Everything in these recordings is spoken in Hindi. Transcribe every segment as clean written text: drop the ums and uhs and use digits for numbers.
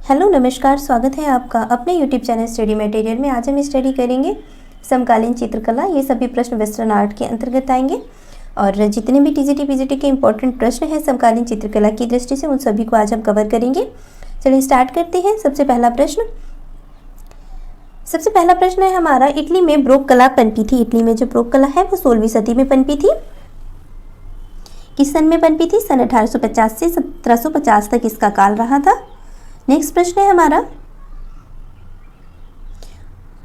हेलो नमस्कार, स्वागत है आपका अपने यूट्यूब चैनल स्टडी मटेरियल में। आज हम स्टडी करेंगे समकालीन चित्रकला। ये सभी प्रश्न वेस्टर्न आर्ट के अंतर्गत आएंगे और जितने भी टीजीटी पीजीटी के इंपॉर्टेंट प्रश्न हैं समकालीन चित्रकला की दृष्टि से, उन सभी को आज हम कवर करेंगे। चलिए स्टार्ट करते हैं। सबसे पहला प्रश्न है हमारा, इटली में ब्रोक कला पनपी थी। इटली में जो ब्रोक कला है वो 16वीं सदी में पनपी थी। किस सन में पनपी थी? सन 1850 से 1750 तक इसका काल रहा था। नेक्स्ट प्रश्न है हमारा,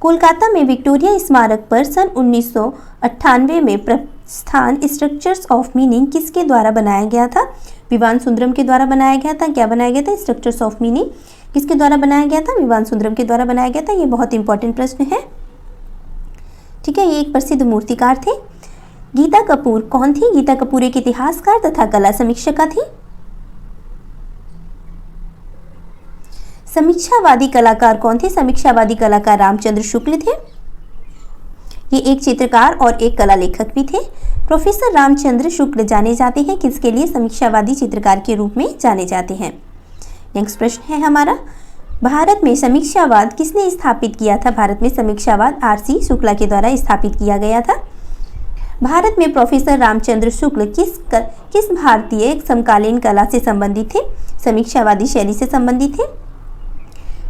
कोलकाता में विक्टोरिया स्मारक पर सन 1998 में प्रस्थान स्ट्रक्चर्स ऑफ मीनिंग किसके द्वारा बनाया गया था? विवान सुंदरम के द्वारा बनाया गया था। क्या बनाया गया था? स्ट्रक्चर्स ऑफ मीनिंग किसके द्वारा बनाया गया था? विवान सुंदरम के द्वारा बनाया गया था। ये बहुत इंपॉर्टेंट प्रश्न है, ठीक है। ये एक प्रसिद्ध मूर्तिकार थे। गीता कपूर कौन थी? गीता कपूर एक इतिहासकार तथा कला समीक्षिका थी। समीक्षावादी कलाकार कौन थे? समीक्षावादी कलाकार रामचंद्र शुक्ल थे। ये एक चित्रकार और एक कला लेखक भी थे। प्रोफेसर रामचंद्र शुक्ल जाने जाते हैं किसके लिए? समीक्षावादी चित्रकार के रूप में जाने जाते हैं। नेक्स्ट प्रश्न है हमारा, भारत में समीक्षावाद किसने स्थापित किया था? भारत में समीक्षावाद आर.सी. शुक्ला के द्वारा स्थापित किया गया था। भारत में प्रोफेसर रामचंद्र शुक्ल किस भारतीय समकालीन कला से संबंधित थे? समीक्षावादी शैली से संबंधित थे।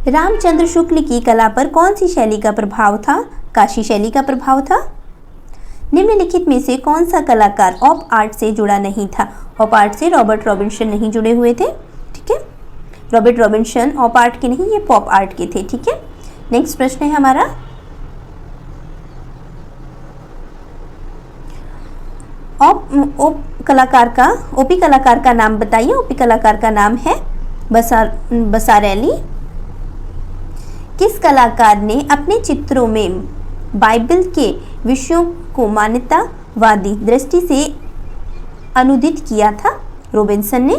रामचंद्र शुक्ल की कला पर कौन सी शैली का प्रभाव था? काशी शैली का प्रभाव था। निम्नलिखित में से कौन सा कलाकार ऑप आर्ट से जुड़ा नहीं था? ऑप आर्ट से रॉबर्ट रॉबिन्सन नहीं जुड़े हुए थे, ठीक है। रॉबर्ट रॉबिन्सन ऑप आर्ट के नहीं, ये पॉप आर्ट के थे, ठीक है। नेक्स्ट प्रश्न है हमारा, ओपी कलाकार का नाम बताइए। ओपी कलाकार का नाम है बसारेली। किस कलाकार ने अपने चित्रों में बाइबल के विषयों को मान्यतावादी दृष्टि से अनुदित किया था? रोबिन्सन ने।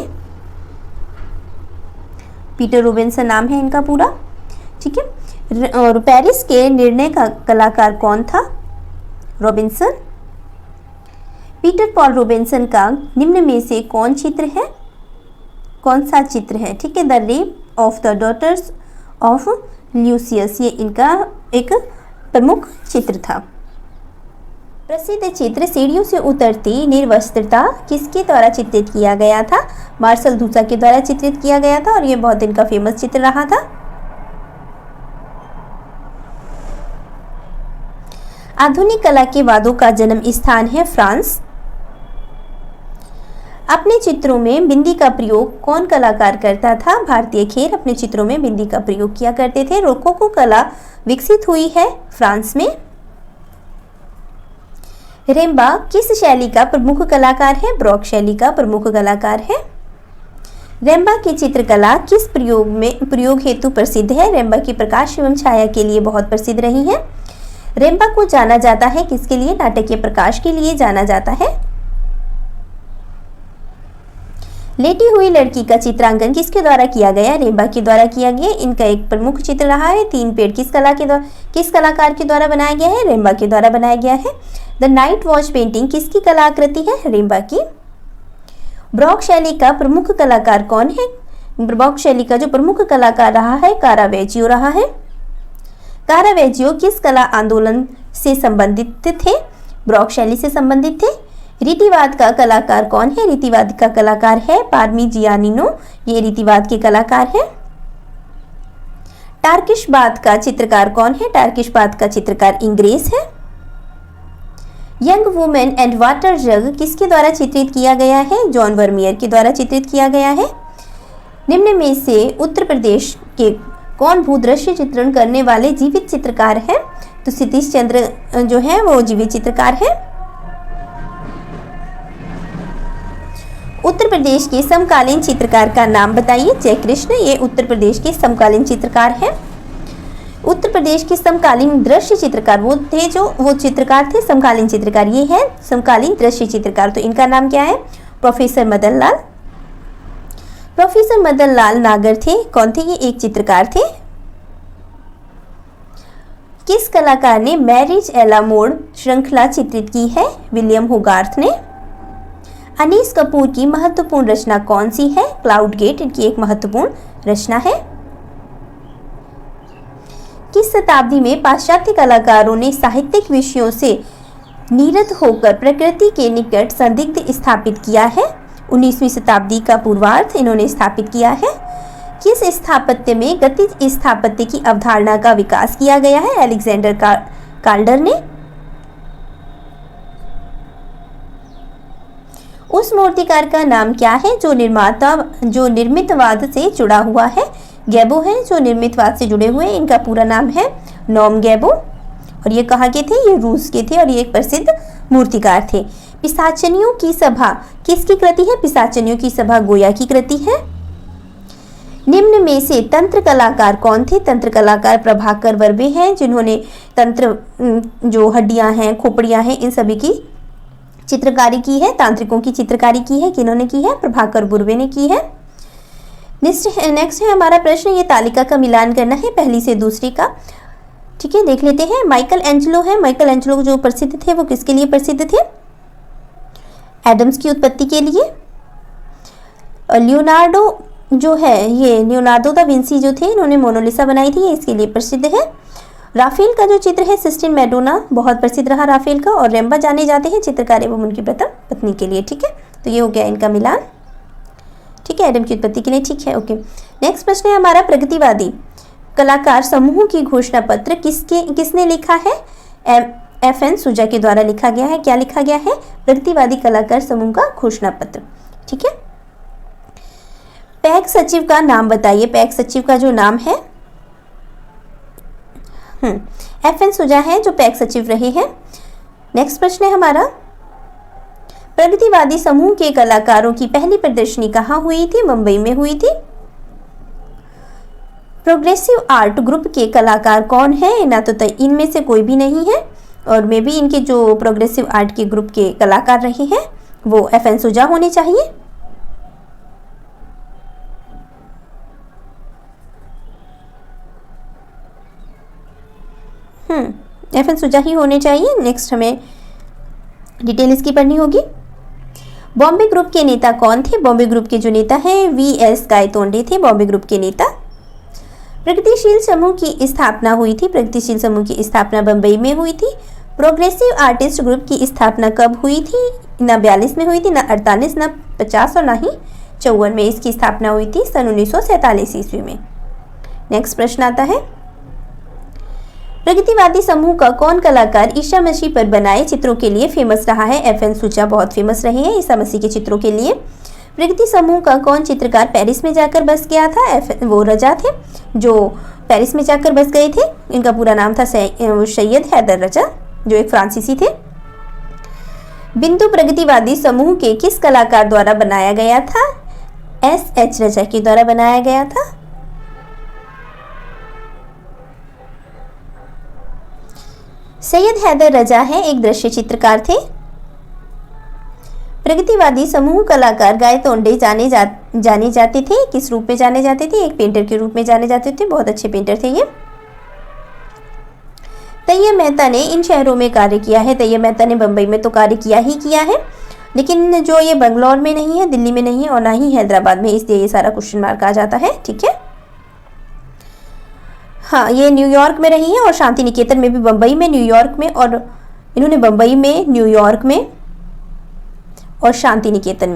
पीटर रोबिन्सन नाम है इनका पूरा, ठीक है। और पेरिस के निर्णय का कलाकार कौन था? रोबिन्सन। पीटर पॉल रोबिन्सन का निम्न में से कौन सा चित्र है? ठीक है, the rape of the daughters of Leucippus, ये इनका एक प्रमुख चित्र था। प्रसिद्ध चित्र सीढ़ियों से उतरती निर्वस्त्रता किसके द्वारा चित्रित किया गया था? मार्शल दूसा के द्वारा चित्रित किया गया था और ये बहुत इनका फेमस चित्र रहा था। आधुनिक कला के वादों का जन्म स्थान है फ्रांस। अपने चित्रों में बिंदी का प्रयोग कौन कलाकार करता था? भारतीय खेर अपने चित्रों में बिंदी का प्रयोग किया करते थे। रोकोको कला विकसित हुई है फ्रांस में। रेम्बा किस शैली का प्रमुख कलाकार है? ब्रॉक शैली का प्रमुख कलाकार है। रेम्बा की चित्रकला किस प्रयोग हेतु प्रसिद्ध है? रेम्बा की प्रकाश एवं छाया के लिए बहुत प्रसिद्ध रही है। रेम्बा को जाना जाता है किसके लिए? नाटकीय प्रकाश के लिए जाना जाता है। लेटी हुई लड़की का चित्रांकन किसके द्वारा किया गया? रेम्बा के द्वारा किया गया। इनका एक प्रमुख चित्र रहा है। तीन पेड़ किस कलाकार के द्वारा बनाया गया है? रेम्बा के द्वारा बनाया गया है। द नाइट वॉच पेंटिंग किसकी कलाकृति है? रेम्बा की। ब्रॉक शैली का प्रमुख कलाकार कौन है? ब्रॉक शैली का जो प्रमुख कलाकार रहा है कारावेजियो रहा है। कारावेजियो किस कला आंदोलन से संबंधित थे? ब्रॉक शैली से संबंधित थे। रीतिवाद का कलाकार कौन है? रीतिवाद का कलाकार है पार्मिजियानिनो, ये रीतिवाद के कलाकार है। टार्किशवाद का चित्रकार कौन है? टार्किशवाद का चित्रकार इंग्रेस है। यंग वुमेन एंड वाटर जग किसके द्वारा चित्रित किया गया है? जॉन वर्मियर के द्वारा चित्रित किया गया है। निम्न में से उत्तर प्रदेश के कौन भूदृश्य चित्रण करने वाले जीवित चित्रकार है? तो सतीश चंद्र जो है वो जीवित चित्रकार है। उत्तर प्रदेश के समकालीन चित्रकार का नाम बताइए। जयकृष्ण, ये उत्तर प्रदेश के समकालीन चित्रकार हैं। उत्तर प्रदेश के समकालीन दृश्य चित्रकार वो चित्रकार थे समकालीन चित्रकार। ये है समकालीन दृश्य चित्रकार। तो इनका नाम क्या है? प्रोफेसर मदन लाल। प्रोफेसर मदन लाल नागर थे। कौन थे? ये एक चित्रकार थे। किस कलाकार ने मैरिज एला मोड श्रृंखला चित्रित की है? विलियम होगार्थ ने। अनीस कपूर की महत्वपूर्ण रचना कौन सी है? क्लाउड गेट इनकी एक महत्वपूर्ण रचना है। किस शताब्दी में पाश्चात्य कलाकारों ने साहित्यिक विषयों से नीरत होकर प्रकृति के निकट संदिग्ध स्थापित किया है? 19वीं शताब्दी का पूर्वार्ध इन्होंने स्थापित किया है। किस स्थापत्य में गतिज स्थापत्य की अवधारणा का विकास किया गया है? अलेक्जेंडर काल्डर ने। उस मूर्तिकार का नाम क्या है जो निर्मितवाद से जुड़ा हुआ है? गैबो है जो निर्मितवाद से जुड़े हुए। इनका पूरा नाम है नॉम गैबो और ये कहाँ के थे? ये रूस के थे और ये एक प्रसिद्ध मूर्तिकार थे। पिशाचनियों की सभा किसकी कृति है? पिशाचनियों की सभा गोया की कृति है। निम्न में से तंत्र कलाकार कौन थे? तंत्र कलाकार प्रभाकर बर्वे हैं जिन्होंने तंत्र जो हड्डियां हैं, खोपड़ियां हैं, इन सभी की चित्रकारी की है। तांत्रिकों की चित्रकारी की है किन्होंने की है? प्रभाकर बुर्वे ने की है। नेक्स्ट है हमारा प्रश्न, ये तालिका का मिलान करना है पहली से दूसरी का। ठीक है, देख लेते हैं। माइकल एंजेलो है। माइकल एंजेलो जो प्रसिद्ध थे वो किसके लिए प्रसिद्ध थे? एडम्स की उत्पत्ति के लिए। लियोनार्डो जो है, ये लियोनार्डो दा विंसी जो थे, इन्होंने मोनालिसा बनाई थी, ये इसके लिए प्रसिद्ध है। राफेल का जो चित्र है सिस्टीन मैडोना, बहुत प्रसिद्ध रहा राफेल का। और रेम्बा जाने जाते हैं चित्रकार एवं उनकी प्रथम पत्नी के लिए। ठीक है, तो ये हो गया इनका मिलान। ठीक है, एडम की उत्पत्ति के लिए। ठीक है, ओके। नेक्स्ट प्रश्न है हमारा, प्रगतिवादी कलाकार समूह की घोषणा पत्र किसने लिखा है? FN सुजा के द्वारा लिखा गया है। क्या लिखा गया है? प्रगतिवादी कलाकार समूह का घोषणा पत्र। ठीक है, पैक सचिव का नाम बताइए। पैक सचिव का जो नाम है FN सुजा है जो पैक सचिव रहे हैं। नेक्स्ट प्रश्न है हमारा, प्रगतिवादी समूह के कलाकारों की पहली प्रदर्शनी कहाँ हुई थी? मुंबई में हुई थी। प्रोग्रेसिव आर्ट ग्रुप के कलाकार कौन है? ना तो इनमें से कोई भी नहीं है और मे भी इनके जो प्रोग्रेसिव आर्ट के ग्रुप के कलाकार रहे हैं वो FN सुजा होने चाहिए। FN सुजा ही होने चाहिए। नेक्स्ट हमें डिटेल इसकी पढ़नी होगी। बॉम्बे ग्रुप के नेता कौन थे? बॉम्बे ग्रुप के जो नेता हैं VS गायतोंडे थे, बॉम्बे ग्रुप के नेता। प्रगतिशील समूह की स्थापना हुई थी। प्रगतिशील समूह की स्थापना बम्बई में हुई थी। प्रोग्रेसिव आर्टिस्ट ग्रुप की स्थापना कब हुई थी? ना 42 में हुई थी, ना 48, ना 50 और ना ही 54 में इसकी स्थापना हुई थी, सन 1947 ईस्वी में। नेक्स्ट प्रश्न आता है, प्रगतिवादी समूह का कौन कलाकार ईसा मसीह पर बनाए चित्रों के लिए फेमस रहा है? FN सुजा बहुत फेमस रहे हैं ईसा मसीह के चित्रों के लिए। प्रगति समूह का कौन चित्रकार पेरिस में जाकर बस गया था? वो रजा थे जो पेरिस में जाकर बस गए थे। इनका पूरा नाम था सैयद हैदर रजा जो एक फ्रांसीसी थे। बिंदु प्रगतिवादी समूह के किस कलाकार द्वारा बनाया गया था? SH रजा के द्वारा बनाया गया था। सैयद हैदर रजा है एक दृश्य चित्रकार थे। प्रगतिवादी समूह कलाकार गायतोंडे जाने जाते थे। किस रूप में जाने जाते थे? एक पेंटर के रूप में जाने जाते थे। बहुत अच्छे पेंटर थे ये। तैयब मेहता ने इन शहरों में कार्य किया है। तैयब मेहता ने बम्बई में तो कार्य किया ही किया है, लेकिन जो ये बंगलौर में नहीं है, दिल्ली में नहीं है और ना ही हैदराबाद में, इसलिए ये सारा क्वेश्चन मार्क आ जाता है। ठीक है, हाँ, ये न्यूयॉर्क में रही है और शांति निकेतन में भी, बम्बई में, न्यूयॉर्क में, और इन्होंने बम्बई में, न्यूयॉर्क में और शांति निकेतन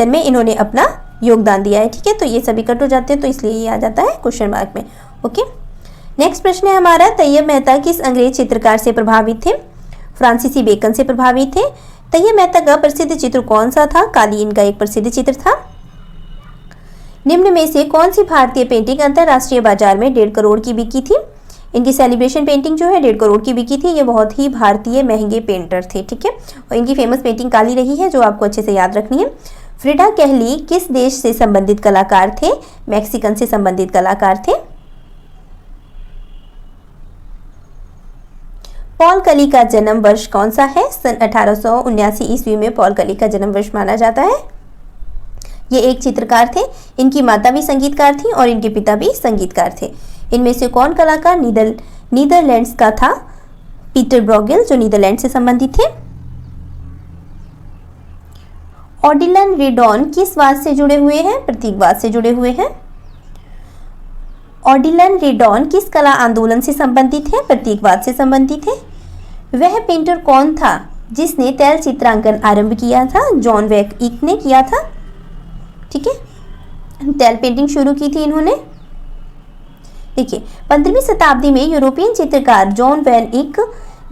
में इन्होंने अपना योगदान दिया है। ठीक है, तो ये सभी कट हो जाते हैं तो इसलिए ये आ जाता है क्वेश्चन मार्क में। ओके, नेक्स्ट प्रश्न है हमारा, तैयब मेहता किस अंग्रेज चित्रकार से प्रभावित थे? फ्रांसीसी बेकन से प्रभावित थे। तैयब मेहता का प्रसिद्ध चित्र कौन सा था? कालीन का एक प्रसिद्ध चित्र था। निम्न में से कौन सी भारतीय पेंटिंग अंतर्राष्ट्रीय बाजार में 1.5 करोड़ की बिकी थी? इनकी सेलिब्रेशन पेंटिंग जो है 1.5 करोड़ की बिकी थी। ये बहुत ही भारतीय महंगे पेंटर थे। ठीक है, और इनकी फेमस पेंटिंग काली रही है जो आपको अच्छे से याद रखनी है। फ्रिडा कहली किस देश से संबंधित कलाकार थे? मैक्सिकन से संबंधित कलाकार थे। पॉल कली का जन्म वर्ष कौन सा है? सन 1879 ईस्वी में पॉल कली का जन्म वर्ष माना जाता है। ये एक चित्रकार थे। इनकी माता भी संगीतकार थी और इनके पिता भी संगीतकार थे। इनमें से कौन कलाकार नीदरलैंड्स का था? पीटर ब्रॉगेल जो नीदरलैंड से संबंधित थे। ऑडिलन रेडॉन किस वाद से जुड़े हुए हैं? प्रतीकवाद से जुड़े हुए हैं। ऑर्डिलन रेडॉन किस कला आंदोलन से संबंधित है? प्रतीकवाद से संबंधित है। वह पेंटर कौन था जिसने तैल चित्रांकन आरंभ किया था? जॉन वैन इक ने किया था। ठीक है, तैल पेंटिंग शुरू की थी इन्होंने। देखिए, 15वीं शताब्दी में यूरोपियन चित्रकार जॉन वैन इक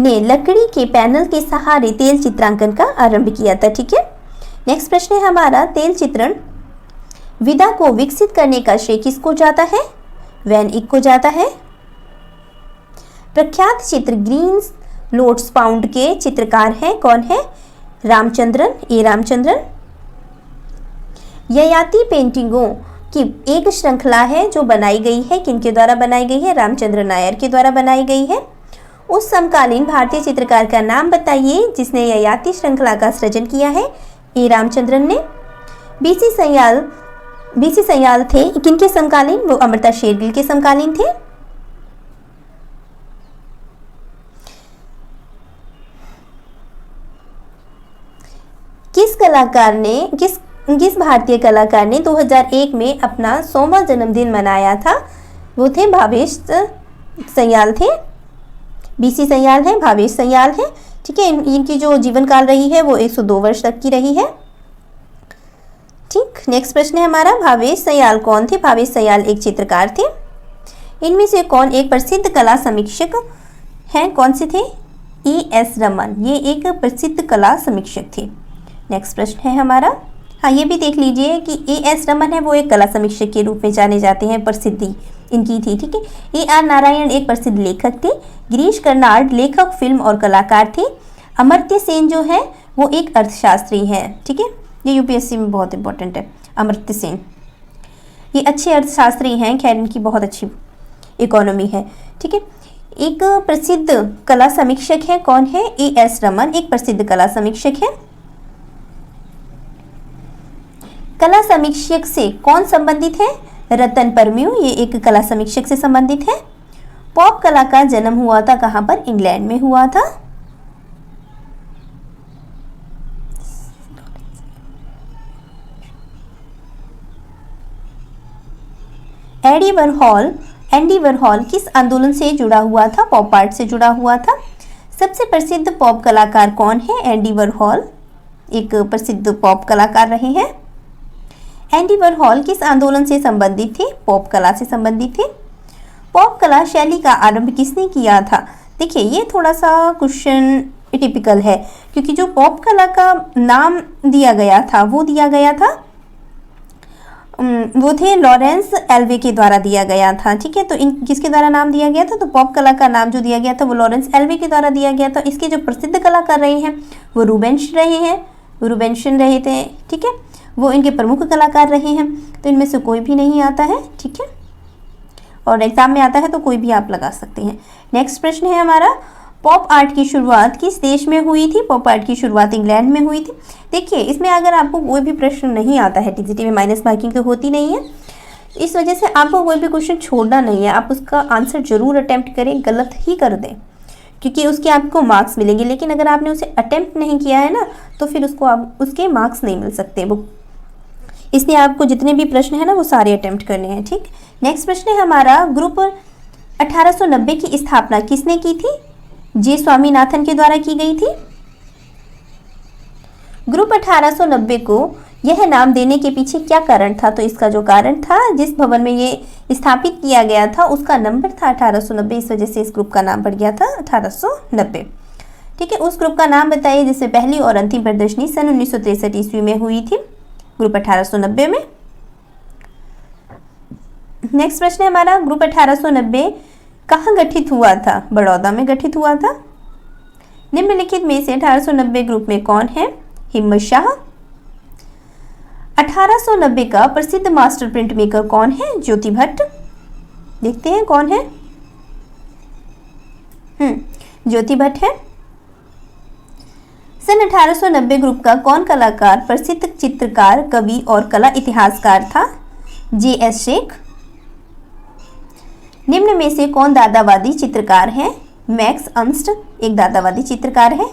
ने लकड़ी के पैनल के सहारे तेल चित्रांकन का आरंभ किया था। ठीक है, नेक्स्ट प्रश्न है हमारा, तेल चित्रण विधा को विकसित करने का श्रेय किसको जाता है? वैन इक को जाता है। प्रख्यात चित्र ग्रीन लोट्स पाउंड के चित्रकार हैं, कौन है? रामचंद्रन, ए रामचंद्रन। ययाति पेंटिंगों की एक श्रृंखला है जो बनाई गई है, किनके द्वारा बनाई गई है? रामचंद्र नायर के द्वारा बनाई गई है। उस समकालीन भारतीय चित्रकार का नाम बताइए जिसने ययाति श्रृंखला का सृजन किया है? ए रामचंद्रन ने। बीसी सयाल थे किनके समकालीन? वो अमृता शेरगिल के समकालीन थे। किस भारतीय कलाकार ने 2001 में अपना 100वां जन्मदिन मनाया था? वो थे भावेश सयाल थे। बीसी सयाल है, भावेश सयाल है। ठीक है, इनकी जो जीवन काल रही है वो 102 वर्ष तक की रही है। ठीक, नेक्स्ट प्रश्न है हमारा, भावेश सयाल कौन थे? भावेश सयाल एक चित्रकार थे। इनमें से कौन एक प्रसिद्ध कला समीक्षक हैं? कौन से थे? E.S. रमन, ये एक प्रसिद्ध कला समीक्षक थे। नेक्स्ट प्रश्न है हमारा, हाँ ये भी देख लीजिए कि E.S. रमन है वो एक कला समीक्षक के रूप में जाने जाते हैं, प्रसिद्धि इनकी थी। ठीक है, A.R. नारायण एक प्रसिद्ध लेखक थे। गिरीश कर्नाड लेखक, फिल्म और कलाकार थे। अमर्त्य सेन जो है वो एक अर्थशास्त्री है। ठीक है, ये यूपीएससी में बहुत इंपॉर्टेंट है। अमर्त्य सेन ये अच्छे अर्थशास्त्री हैं, खैर इनकी बहुत अच्छी इकोनॉमी है। ठीक है, एक प्रसिद्ध कला समीक्षक है, कौन है? E.S. रमन एक प्रसिद्ध कला समीक्षक है। कला समीक्षक से कौन संबंधित है? रतन परम्यू, ये एक कला समीक्षक से संबंधित है। पॉप कला का जन्म हुआ था कहाँ पर? इंग्लैंड में हुआ था। एंडी वरहॉल किस आंदोलन से जुड़ा हुआ था? पॉप आर्ट से जुड़ा हुआ था। सबसे प्रसिद्ध पॉप कलाकार कौन है? एंडी वरहॉल एक प्रसिद्ध पॉप कलाकार रहे हैं। एंडी वरहॉल किस आंदोलन से संबंधित थे? पॉप कला से संबंधित थे। पॉप कला शैली का आरंभ किसने किया था? देखिए, ये थोड़ा सा क्वेश्चन टिपिकल है क्योंकि जो पॉप कला का नाम दिया गया था वो दिया गया था वो थे लॉरेंस एल्वे के द्वारा दिया गया था। ठीक है, तो इन किसके द्वारा नाम दिया गया था? तो पॉप कला का नाम जो दिया गया था वो लॉरेंस एल्वे के द्वारा दिया गया था। इसके जो प्रसिद्ध कलाकार रहे हैं वो रूबेंशन रहे थे। ठीक है, वो इनके प्रमुख कलाकार रहे हैं। तो इनमें से कोई भी नहीं आता है। ठीक है, और एग्जाम में आता है तो कोई भी आप लगा सकते हैं। नेक्स्ट प्रश्न है हमारा, पॉप आर्ट की शुरुआत किस देश में हुई थी? पॉप आर्ट की शुरुआत इंग्लैंड में हुई थी। देखिए, इसमें अगर आपको कोई भी प्रश्न नहीं आता है, टीजीटी में माइनस मार्किंग तो होती नहीं है, इस वजह से आपको कोई भी क्वेश्चन छोड़ना नहीं है। आप उसका आंसर जरूर अटेम्प्ट करें, गलत ही कर दें क्योंकि उसके आपको मार्क्स मिलेंगे। लेकिन अगर आपने उसे अटेम्प्ट नहीं किया है ना तो फिर उसके मार्क्स नहीं मिल सकते वो, इसलिए आपको जितने भी प्रश्न है ना वो सारे अटेम्प्ट करने हैं। ठीक, नेक्स्ट प्रश्न है हमारा, ग्रुप 1890 की स्थापना किसने की थी? जे स्वामीनाथन के द्वारा की गई थी। ग्रुप 1890 को यह नाम देने के पीछे क्या कारण था? तो इसका जो कारण था, जिस भवन में ये स्थापित किया गया था उसका नंबर था 1890, इस वजह से इस ग्रुप का नाम पड़ गया था 1890। ठीक है, उस ग्रुप का नाम बताइए जिसमें पहली और अंतिम प्रदर्शनी सन 1963 ईस्वी में हुई थी, ग्रुप 1890 में। नेक्स्ट प्रश्न है हमारा, ग्रुप 1890 कहाँ गठित हुआ था? बड़ौदा में गठित हुआ था। निम्नलिखित में से 1890 ग्रुप में कौन है? हिम्मत शाह। 1890 का प्रसिद्ध मास्टर प्रिंट मेकर कौन है? ज्योति भट्ट। देखते हैं कौन है। ज्योति भट्ट है। सन 1890 ग्रुप का कौन कलाकार प्रसिद्ध चित्रकार, कवि और कला इतिहासकार था? J.S. शेख। निम्न में से कौन दादावादी चित्रकार है? मैक्स अंस्ट एक दादावादी चित्रकार है।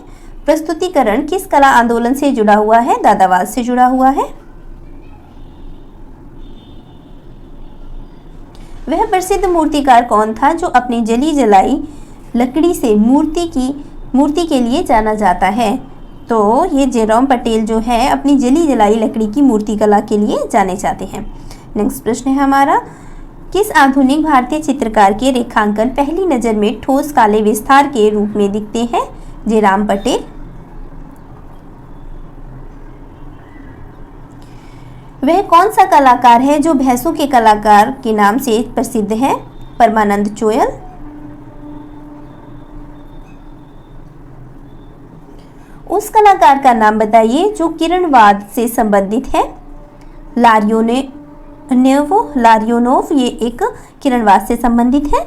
प्रस्तुतिकरण किस कला आंदोलन से जुड़ा हुआ है? दादावाद से जुड़ा हुआ है। वह प्रसिद्ध मूर्तिकार कौन था जो अपनी जली जलाई लकड़ी से मूर्ति के लिए जाना जाता है? तो ये जेरोम पटेल जो है अपनी जली जलाई लकड़ी की मूर्ति कला के लिए जाने जाते हैं। नेक्स्ट प्रश्न है हमारा, किस आधुनिक भारतीय चित्रकार के रेखांकन पहली नज़र में ठोस काले विस्तार के रूप में दिखते हैं? जेरोम पटेल। वह कौन सा कलाकार है जो भैंसों के कलाकार के नाम से प्रसिद्ध है? परमानंद चोयल। उस कलाकार का नाम बताइए जो किरणवाद से संबंधित है? लारियोनोव ये एक किरणवाद से संबंधित है।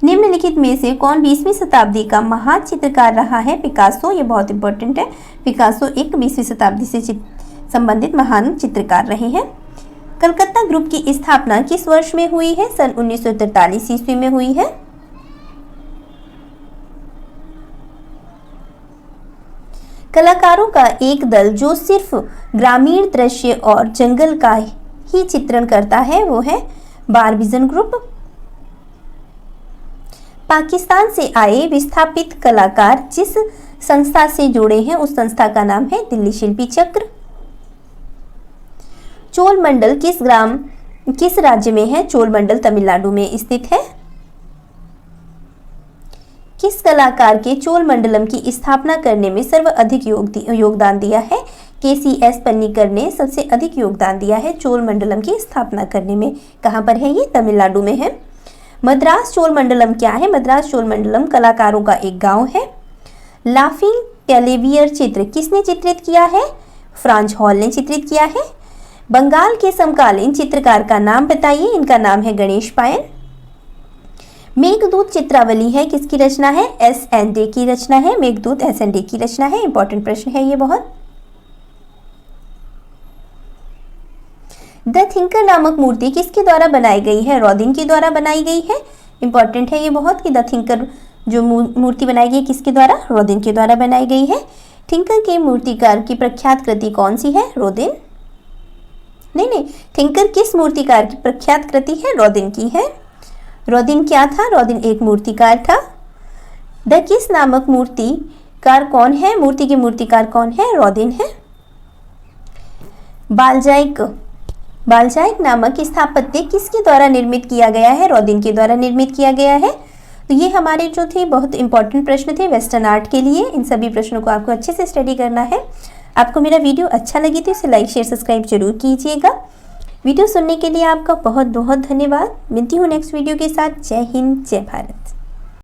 निम्नलिखित में से कौन 20वीं शताब्दी का महान चित्रकार रहा है? पिकासो। ये बहुत इंपॉर्टेंट है। पिकासो एक 20वीं शताब्दी से संबंधित महान चित्रकार रहे हैं। कलकत्ता ग्रुप की स्थापना किस वर्ष में हुई है? सन 1943 ईस्वी में हुई है। कलाकारों का एक दल जो सिर्फ ग्रामीण दृश्य और जंगल का ही चित्रण करता है वो है बारबिजन ग्रुप। पाकिस्तान से आए विस्थापित कलाकार जिस संस्था से जुड़े हैं उस संस्था का नाम है दिल्ली शिल्पी चक्र। चोल मंडल किस राज्य में है? चोल मंडल तमिलनाडु में स्थित है। किस कलाकार के चोल मंडलम की स्थापना करने में सर्वाधिक योगदान दिया है? KCS पन्नीकर ने सबसे अधिक योगदान दिया है चोल मंडलम की स्थापना करने में। कहाँ पर है ये? तमिलनाडु में है। मद्रास चोल मंडलम क्या है? मद्रास चोल मंडलम कलाकारों का एक गांव है। लाफिंग कैलिवियर चित्र किसने चित्रित किया है? फ्रांज हॉल ने चित्रित किया है। बंगाल के समकालीन चित्रकार का नाम बताइए। इनका नाम है गणेश पायन। मेघदूत चित्रावली है किसकी रचना है? S.N. की रचना है। मेघदूत S.N. की रचना है। इंपॉर्टेंट प्रश्न है ये बहुत। द थिंकर नामक मूर्ति किसके द्वारा बनाई गई है? रॉदिन के द्वारा बनाई गई है। इंपॉर्टेंट है ये बहुत कि द थिंकर जो मूर्ति बनाई गई किसके द्वारा? रॉदिन के द्वारा बनाई गई है। थिंकर के मूर्तिकार की प्रख्यात कृति कौन सी है? रोदिन। नहीं, थिंकर किस मूर्तिकार की प्रख्यात कृति है? रॉदिन की है। रॉदिन क्या था? रॉदिन एक मूर्तिकार था। द किस नामक मूर्तिकार कौन है? मूर्ति के मूर्तिकार कौन है? रॉदिन है। बाल्जाइक नामक स्थापत्य किसके द्वारा निर्मित किया गया है? रॉदिन के द्वारा निर्मित किया गया है। तो ये हमारे जो थे बहुत इंपॉर्टेंट प्रश्न थे वेस्टर्न आर्ट के लिए। इन सभी प्रश्नों को आपको अच्छे से स्टडी करना है। आपको मेरा वीडियो अच्छा लगी तो इसे लाइक शेयर सब्सक्राइब जरूर कीजिएगा। वीडियो सुनने के लिए आपका बहुत बहुत धन्यवाद। मिलती हूँ नेक्स्ट वीडियो के साथ। जय हिंद, जय भारत।